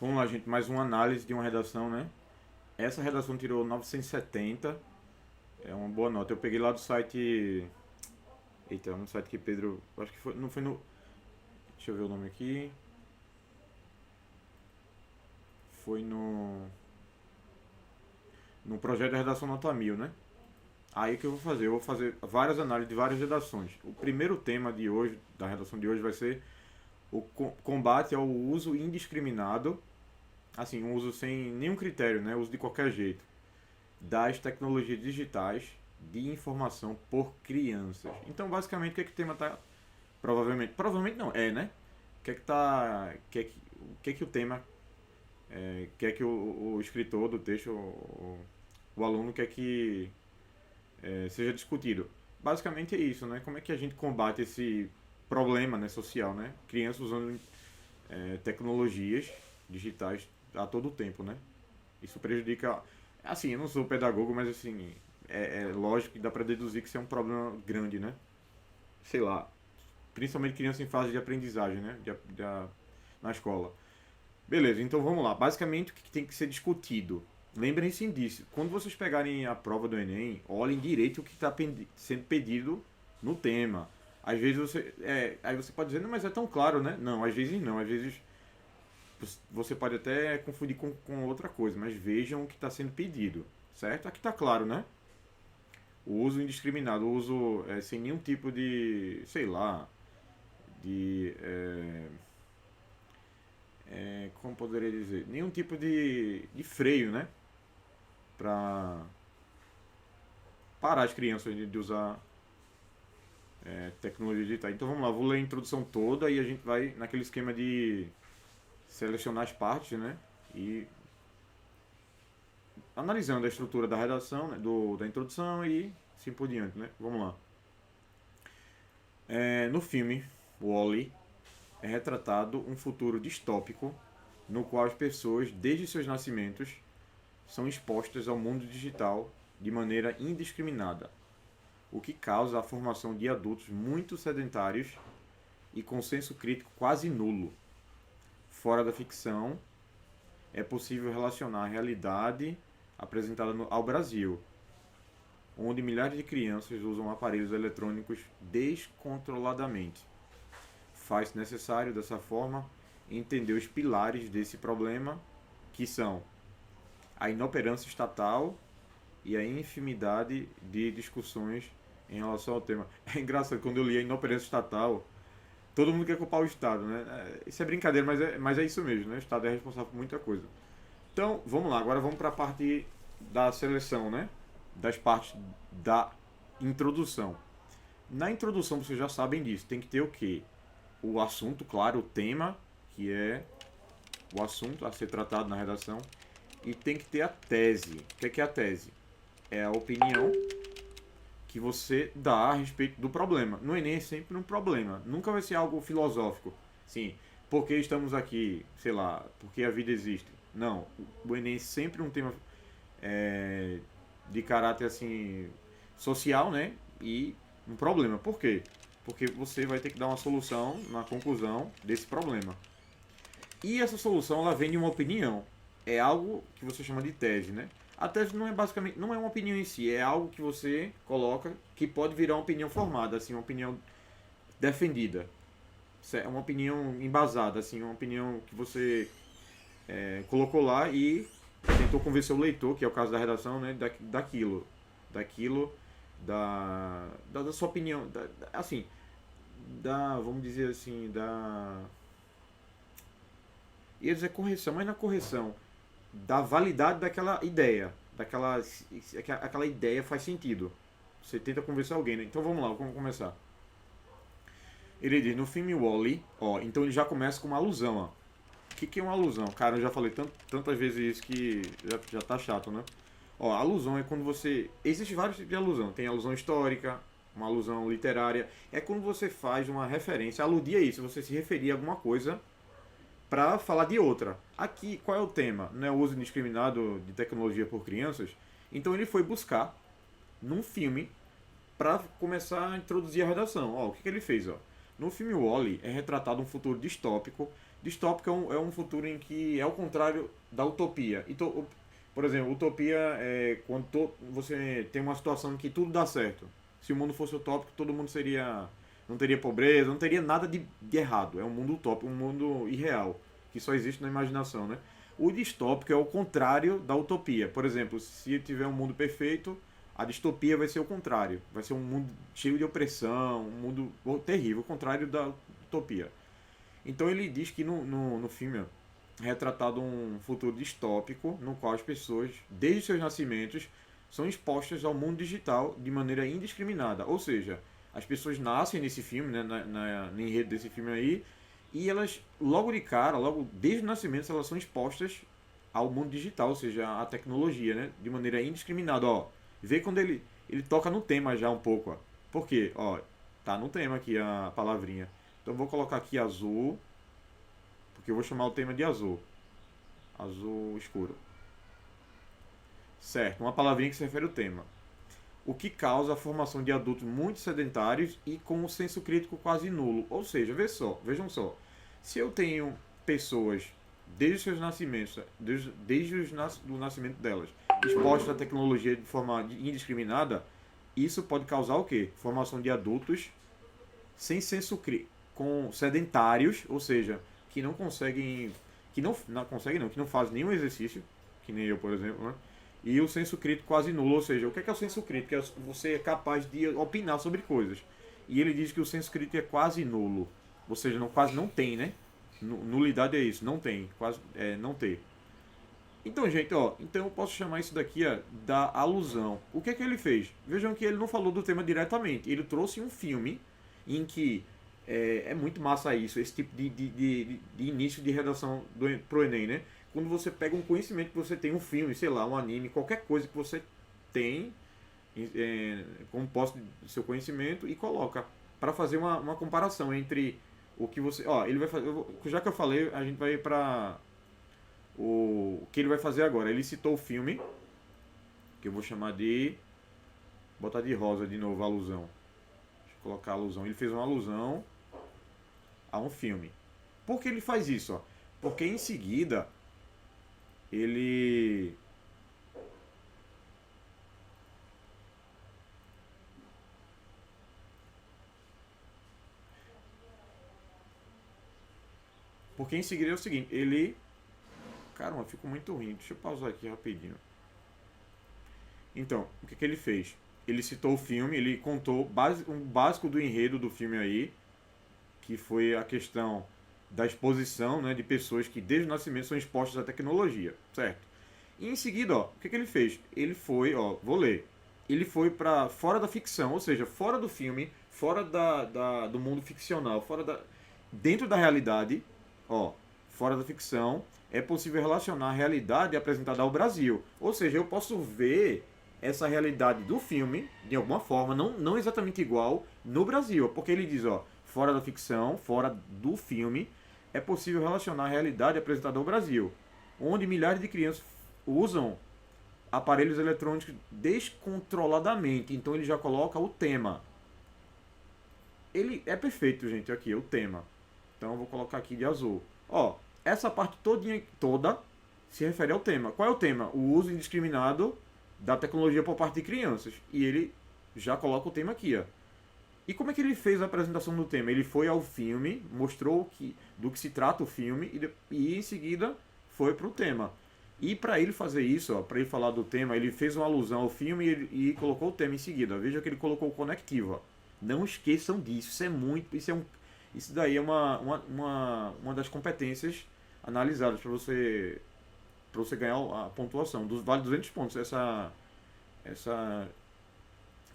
Vamos lá, gente, mais uma análise de uma redação, né? Essa redação tirou 970, é uma boa nota. Eu peguei lá do site. Eita, um site que Pedro. Acho que foi. Não foi no. Deixa eu ver o nome aqui. Foi no projeto da redação Nota 1000, né? Aí o que eu vou fazer? Eu vou fazer várias análises de várias redações. O primeiro tema de hoje, da redação de hoje, vai ser o combate ao uso indiscriminado, assim, um uso sem nenhum critério, né? Uso de qualquer jeito, das tecnologias digitais de informação por crianças. Então, basicamente, o que é que o tema tá. Provavelmente não, é, né? O que é que tá. O que é que o tema. Quer que o escritor do texto, o aluno quer que seja discutido. Basicamente é isso, né? Como é que a gente combate esse problema, né, social, né? Crianças usando tecnologias digitais a todo tempo, né? Isso prejudica. Assim, eu não sou pedagogo, mas assim, é lógico que dá para deduzir que isso é um problema grande, né? Sei lá, principalmente crianças em fase de aprendizagem, né? Na escola. Beleza, então vamos lá. Basicamente, o que tem que ser discutido? Lembrem-se disso. Quando vocês pegarem a prova do Enem, olhem direito o que está sendo pedido no tema. Às vezes você. Aí você pode dizer, não, mas é tão claro, né? Não, às vezes não. Às vezes você pode até confundir com outra coisa, mas vejam o que está sendo pedido, certo? Aqui está claro, né? O uso indiscriminado, o uso sem nenhum tipo de, sei lá, de, como poderia dizer, nenhum tipo de freio, né? Para parar as crianças de usar tecnologia digital. Então vamos lá, vou ler a introdução toda e a gente vai naquele esquema de selecionar as partes, né? E analisando a estrutura da redação, né? Da introdução e assim por diante, né? Vamos lá. No filme Wall-E é retratado um futuro distópico no qual as pessoas, desde seus nascimentos, são expostas ao mundo digital de maneira indiscriminada, o que causa a formação de adultos muito sedentários e com senso crítico quase nulo. Fora da ficção, é possível relacionar a realidade apresentada ao Brasil, onde milhares de crianças usam aparelhos eletrônicos descontroladamente. Faz-se necessário, dessa forma, entender os pilares desse problema, que são a inoperância estatal e a infinidade de discussões em relação ao tema. É engraçado, quando eu li a inoperância estatal, todo mundo quer culpar o Estado, né? Isso é brincadeira, mas é isso mesmo, né? O Estado é responsável por muita coisa. Então, vamos lá, agora vamos para a parte da seleção, né? Das partes da introdução. Na introdução, vocês já sabem disso, tem que ter o quê? O assunto, claro, o tema, que é o assunto a ser tratado na redação, e tem que ter a tese. O que é a tese? É a opinião que você dá a respeito do problema. No Enem é sempre um problema, nunca vai ser algo filosófico. Sim, por que estamos aqui? Sei lá, por que a vida existe? Não, o Enem é sempre um tema é, de caráter assim social, né? E um problema. Por quê? Porque você vai ter que dar uma solução na conclusão desse problema. E essa solução ela vem de uma opinião. É algo que você chama de tese, né? A tese não é basicamente, não é uma opinião em si, é algo que você coloca que pode virar uma opinião formada, assim, uma opinião defendida. É uma opinião embasada, assim, uma opinião que você colocou lá e tentou convencer o leitor, que é o caso da redação, né, daquilo, da sua opinião, assim, vamos dizer assim, ia dizer correção, mas na correção, da validade daquela ideia, aquela ideia faz sentido. Você tenta convencer alguém, né? Então vamos lá, vamos começar. Ele diz, no filme Wall-E, ó, então ele já começa com uma alusão, ó. O que é uma alusão? Cara, eu já falei tantas vezes isso que já tá chato, né? Ó, alusão é quando você. Existem vários tipos de alusão. Tem alusão histórica, uma alusão literária. É quando você faz uma referência, aludir a isso, você se referir a alguma coisa para falar de outra. Aqui, qual é o tema? Não é o uso indiscriminado de tecnologia por crianças? Então ele foi buscar num filme para começar a introduzir a redação. Ó, o que ele fez? Ó? No filme Wall-E é retratado um futuro distópico Distópico é um futuro em que é o contrário da utopia. Por exemplo, utopia é quando você tem uma situação em que tudo dá certo. Se o mundo fosse utópico, todo mundo seria. Não teria pobreza, não teria nada de errado. É um mundo utópico, um mundo irreal, que só existe na imaginação, né? O distópico é o contrário da utopia. Por exemplo, se tiver um mundo perfeito, a distopia vai ser o contrário. Vai ser um mundo cheio de opressão, um mundo terrível, o contrário da utopia. Então ele diz que no filme é retratado um futuro distópico no qual as pessoas, desde seus nascimentos, são expostas ao mundo digital de maneira indiscriminada. Ou seja, as pessoas nascem nesse filme, né, no enredo desse filme aí, e elas, logo de cara, logo desde o nascimento, elas são expostas ao mundo digital, ou seja, à tecnologia, né, de maneira indiscriminada. Ó, vê quando ele toca no tema já um pouco. Ó. Por quê? Ó, tá no tema aqui a palavrinha. Então vou colocar aqui azul, porque eu vou chamar o tema de azul. Azul escuro. Certo, uma palavrinha que se refere ao tema. O que causa a formação de adultos muito sedentários e com um senso crítico quase nulo. Ou seja, vejam só. Se eu tenho pessoas desde os seus nascimentos, desde o nascimento delas, expostas à tecnologia de forma indiscriminada, isso pode causar o quê? Formação de adultos sem senso crítico, com sedentários, ou seja, que não conseguem, não conseguem não, que não fazem nenhum exercício, que nem eu, por exemplo, né? E o senso crítico quase nulo, ou seja, o que é o senso crítico? É você é capaz de opinar sobre coisas. E ele diz que o senso crítico é quase nulo, ou seja, quase não tem, né? Nulidade é isso, não tem, quase não ter. Então, gente, ó, então eu posso chamar isso daqui ó, da alusão. O que é que ele fez? Vejam que ele não falou do tema diretamente. Ele trouxe um filme em que é muito massa isso, esse tipo de início de redação pro Enem, né? Quando você pega um conhecimento que você tem, um filme, sei lá, um anime, qualquer coisa que você tem como posse do seu conhecimento e coloca para fazer uma comparação entre o que você. Ó, ele vai fazer. Já que eu falei, a gente vai para o que ele vai fazer agora. Ele citou o filme, que eu vou chamar de. Botar de rosa de novo a alusão. Deixa eu colocar a alusão. Ele fez uma alusão a um filme. Por que ele faz isso? Ó? Porque em seguida ele. Porque em seguida é o seguinte, ele. Caramba, ficou muito ruim. Deixa eu pausar aqui rapidinho. Então, o que, que ele fez? Ele citou o filme, ele contou um básico do enredo do filme aí, que foi a questão da exposição, né, de pessoas que desde o nascimento são expostas à tecnologia, certo? E em seguida, ó, o que, que ele fez? Ele foi, ó, vou ler. Ele foi para fora da ficção, ou seja, fora do filme, fora do mundo ficcional, dentro da realidade, ó, fora da ficção, é possível relacionar a realidade apresentada ao Brasil. Ou seja, eu posso ver essa realidade do filme, de alguma forma, não exatamente igual, no Brasil. Porque ele diz, ó, fora da ficção, fora do filme, é possível relacionar a realidade apresentada ao Brasil, onde milhares de crianças usam aparelhos eletrônicos descontroladamente. Então ele já coloca o tema. Ele é perfeito, gente, aqui, o tema. Então eu vou colocar aqui de azul. Ó, essa parte toda se refere ao tema. Qual é o tema? O uso indiscriminado da tecnologia por parte de crianças. E ele já coloca o tema aqui, ó. E como é que ele fez a apresentação do tema? Ele foi ao filme, mostrou do que se trata o filme e em seguida foi pro tema. E para ele fazer isso, para ele falar do tema, ele fez uma alusão ao filme e colocou o tema em seguida. Veja que ele colocou o conectivo. Ó. Não esqueçam disso. Isso daí é uma das competências analisadas para você ganhar a pontuação. Vale 200 pontos. Essa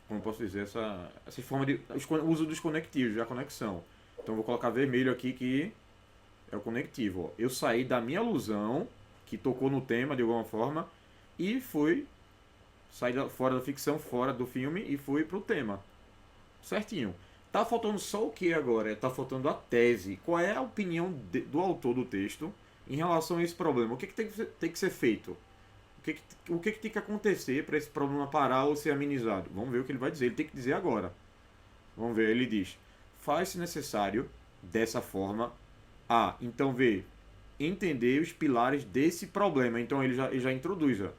como posso dizer, essa forma de o uso dos conectivos, a conexão. Então eu vou colocar vermelho aqui que é o conectivo. Ó. Eu saí da minha alusão, que tocou no tema de alguma forma, e saí fora da ficção, fora do filme, e fui pro tema. Certinho. Tá faltando só o que agora? Tá faltando a tese. Qual é a opinião do autor do texto em relação a esse problema? O que tem que ser feito? O que tem que acontecer para esse problema parar ou ser amenizado? Vamos ver o que ele vai dizer. Ele tem que dizer agora. Vamos ver. Ele diz: faz-se necessário, dessa forma, Ah, então vê, entender os pilares desse problema. Então ele já introduz, ó.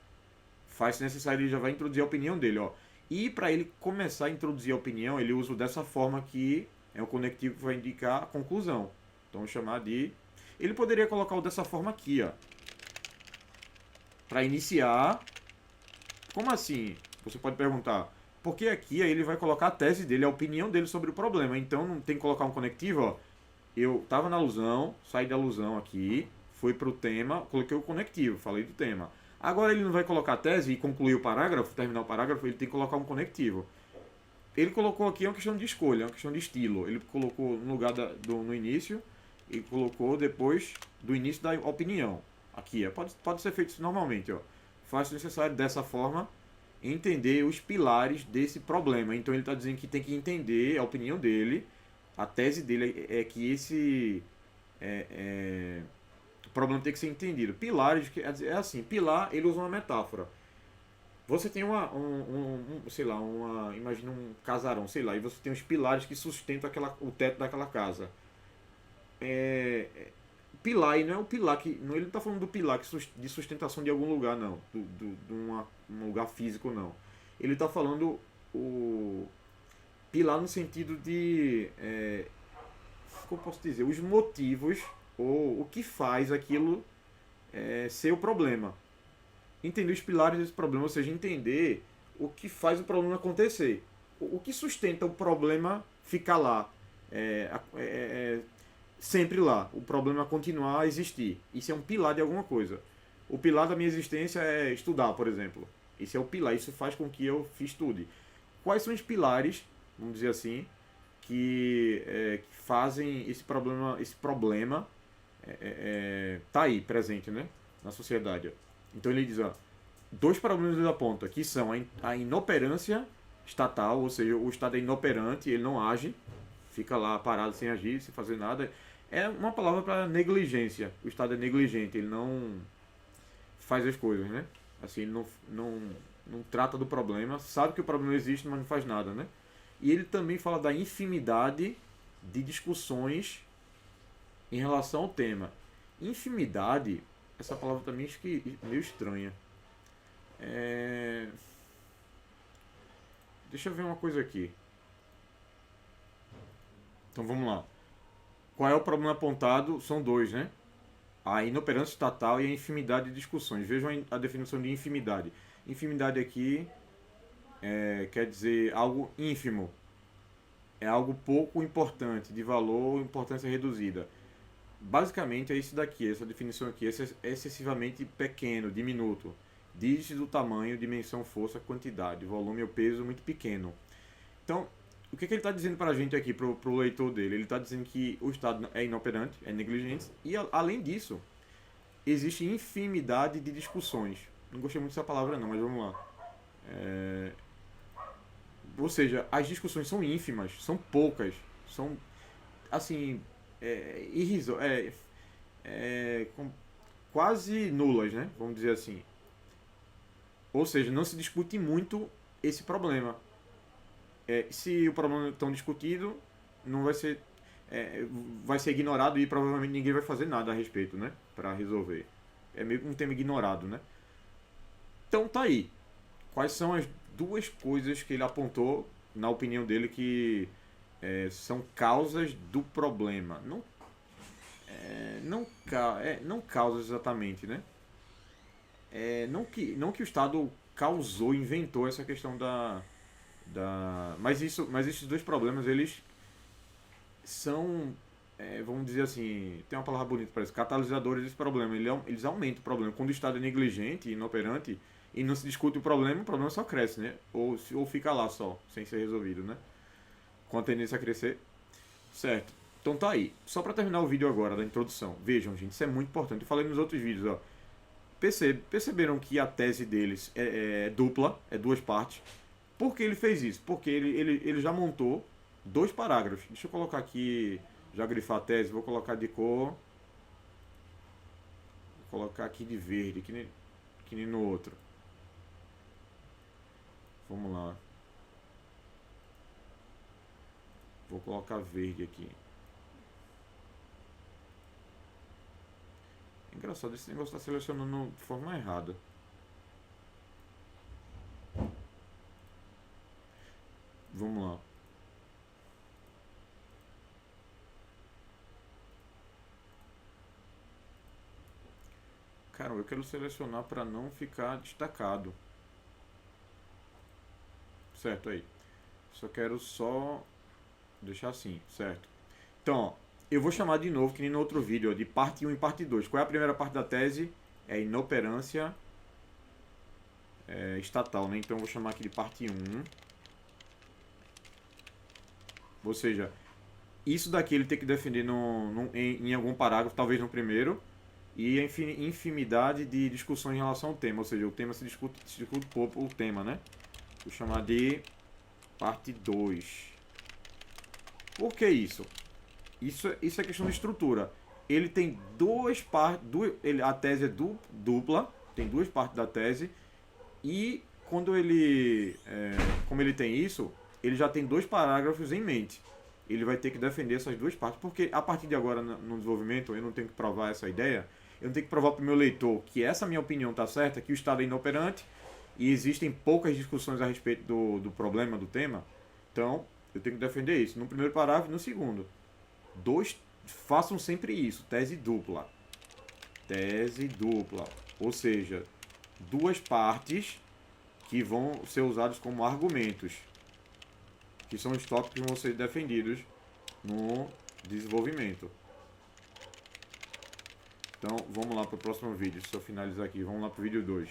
Faz necessário, ele já vai introduzir a opinião dele, ó. E para ele começar a introduzir a opinião, ele usa dessa forma que é o conectivo que vai indicar a conclusão. Então vou chamar de. Ele poderia colocar o dessa forma aqui, ó. Para iniciar. Como assim? Você pode perguntar. Porque aqui aí ele vai colocar a tese dele, a opinião dele sobre o problema. Então não tem que colocar um conectivo, ó. Eu tava na alusão, saí da alusão aqui, fui pro tema, coloquei o conectivo, falei do tema. Agora ele não vai colocar a tese e concluir o parágrafo, terminar o parágrafo, ele tem que colocar um conectivo. Ele colocou aqui uma questão de escolha, uma questão de estilo. Ele colocou no lugar no início e colocou depois do início da opinião. Aqui, pode ser feito normalmente. Ó. Faz necessário dessa forma entender os pilares desse problema. Então ele está dizendo que tem que entender a opinião dele. A tese dele é que esse problema tem que ser entendido. Pilares, é assim, pilar, ele usa uma metáfora. Você tem sei lá, imagina um casarão, sei lá, e você tem os pilares que sustentam o teto daquela casa. É, pilar, e não é o pilar que, não, ele não está falando do pilar de sustentação de algum lugar, não, de um lugar físico, não. Ele está falando o pilar no sentido de, como eu posso dizer, os motivos ou o que faz aquilo ser o problema. Entender os pilares desse problema, ou seja, entender o que faz o problema acontecer. O que sustenta o problema ficar lá. Sempre lá. O problema continuar a existir. Isso é um pilar de alguma coisa. O pilar da minha existência é estudar, por exemplo. Esse é o pilar. Isso faz com que eu estude. Quais são os pilares, vamos dizer assim, que fazem esse problema tá aí, presente, né? Na sociedade. Então ele diz, ó, dois problemas ele aponta, que são a inoperância estatal, ou seja, o Estado é inoperante, ele não age, fica lá parado sem agir, sem fazer nada. É uma palavra para negligência. O Estado é negligente, ele não faz as coisas, né? Assim, ele não trata do problema, sabe que o problema existe, mas não faz nada, né? E ele também fala da infinidade de discussões em relação ao tema. Infinidade, essa palavra também é meio estranha. É... Deixa eu ver uma coisa aqui. Então vamos lá. Qual é o problema apontado? São dois, né? A inoperância estatal e a infinidade de discussões. Vejam a definição de infinidade. Infinidade aqui quer dizer algo ínfimo. É algo pouco importante, de valor, importância reduzida. Basicamente é isso daqui, essa definição aqui, é excessivamente pequeno, diminuto. Dígitos do tamanho, dimensão, força, quantidade, volume ou peso muito pequeno. Então, o que ele está dizendo para a gente aqui, para o leitor dele? Ele está dizendo que o Estado é inoperante, é negligente, e além disso, existe infinidade de discussões. Não gostei muito dessa palavra não, mas vamos lá. Ou seja, as discussões são ínfimas, são poucas, são assim, irriso, quase nulas, né? Vamos dizer assim. Ou seja, não se discute muito esse problema. Se o problema é tão discutido, não vai ser, vai ser ignorado e provavelmente ninguém vai fazer nada a respeito, né? Para resolver. É meio que um tema ignorado, né? Então tá aí. Quais são as duas coisas que ele apontou, na opinião dele, que são causas do problema? Não causas exatamente, né? Não que o Estado causou, inventou essa questão mas esses dois problemas, eles são, vamos dizer assim, tem uma palavra bonita para isso, catalisadores desse problema. Eles aumentam o problema. Quando o Estado é negligente, inoperante, e não se discute o problema só cresce, né? Ou fica lá só, sem ser resolvido, né? Com a tendência a crescer. Certo. Então tá aí. Só para terminar o vídeo agora, da introdução. Vejam, gente, isso é muito importante. Eu falei nos outros vídeos, ó. Perceberam que a tese deles é dupla, é duas partes. Por que ele fez isso? Porque ele já montou dois parágrafos. Deixa eu colocar aqui, já grifar a tese, vou colocar de cor. Vou colocar aqui de verde, que nem no outro. Vamos lá. Vou colocar verde aqui. Engraçado, esse negócio está selecionando de forma errada. Vamos lá. Cara, eu quero selecionar para não ficar destacado. Certo aí. Só deixar assim, certo? Então, ó, eu vou chamar de novo, que nem no outro vídeo, ó, de parte 1 e parte 2. Qual é a primeira parte da tese? É inoperância estatal, né? Então eu vou chamar aqui de parte 1. Ou seja, isso daqui ele tem que defender em algum parágrafo, talvez no primeiro, e a infinidade de discussões em relação ao tema. Ou seja, o tema se discute pouco o tema, né? Vou chamar de parte 2. Por que isso? Isso é questão de estrutura. Ele tem duas partes. A tese é dupla, tem duas partes da tese. E quando como ele tem isso, ele já tem dois parágrafos em mente. Ele vai ter que defender essas duas partes, porque a partir de agora no desenvolvimento eu não tenho que provar essa ideia. Eu não tenho que provar para o meu leitor que essa minha opinião está certa, que o Estado é inoperante e existem poucas discussões a respeito do problema, do tema. Então, eu tenho que defender isso no primeiro parágrafo e no segundo. Façam sempre isso, tese dupla. Tese dupla. Ou seja, duas partes que vão ser usados como argumentos, que são os tópicos que vão ser defendidos no desenvolvimento. Então, vamos lá para o próximo vídeo. Se eu finalizar aqui, vamos lá para o vídeo 2.